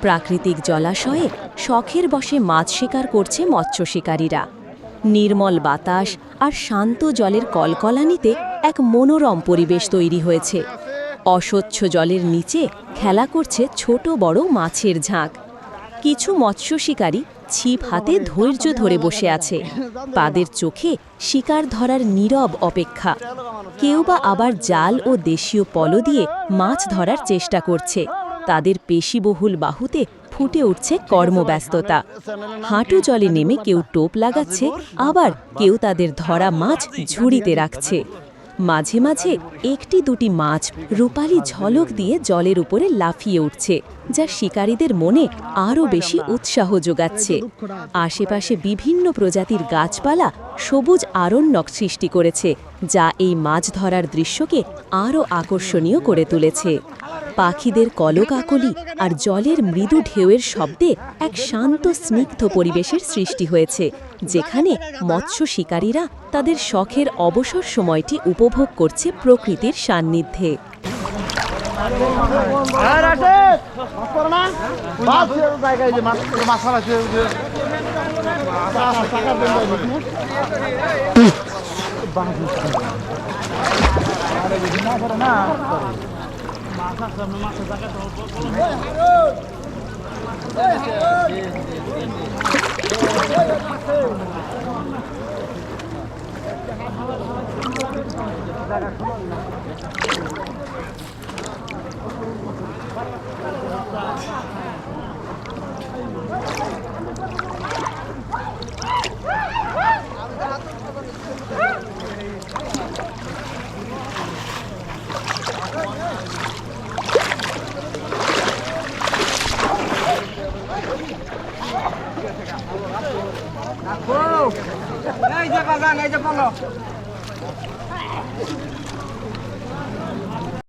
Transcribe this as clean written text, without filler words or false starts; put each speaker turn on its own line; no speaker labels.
প্রাকৃতিক জলাশয়ে শখের বশে মাছ শিকার করছে মৎস্য শিকারীরা। নির্মল বাতাস আর শান্ত জলের কলকলানিতে এক মনোরম পরিবেশ তৈরি হয়েছে। অস্বচ্ছ জলের নিচে খেলা করছে ছোট বড় মাছের ঝাঁক। কিছু মৎস্য শিকারী ছিপ হাতে ধৈর্য ধরে বসে আছে, তাদের চোখে শিকার ধরার নীরব অপেক্ষা। কেউ বা আবার জাল ও দেশীয় পলো দিয়ে মাছ ধরার চেষ্টা করছে। তাদের পেশিবহুল বাহুতে ফুটে উঠছে কর্মব্যস্ততা। হাঁটু জলে নেমে কেউ টোপ লাগাচ্ছে, আবার কেউ তাদের ধরা মাছ ঝুড়িতে রাখছে। মাঝে মাঝে একটি দুটি মাছ রূপালি ঝলক দিয়ে জলের উপরে লাফিয়ে উঠছে, যা শিকারীদের মনে আরও বেশি উৎসাহ যোগাচ্ছে। আশেপাশে বিভিন্ন প্রজাতির গাছপালা সবুজ আরণ্যক সৃষ্টি করেছে, যা এই মাছ ধরার দৃশ্যকে আরও আকর্ষণীয় করে তুলেছে। পাখিদের কলকাকলি আর জলের মৃদু ঢেউয়ের শব্দে এক শান্ত স্নিগ্ধ পরিবেশের সৃষ্টি হয়েছে, যেখানে মৎস্য শিকারীরা তাদের শখের অবসর সময়টি উপভোগ করছে প্রকৃতির সান্নিধ্যে।
এই যে বাজান, এই যে বলো।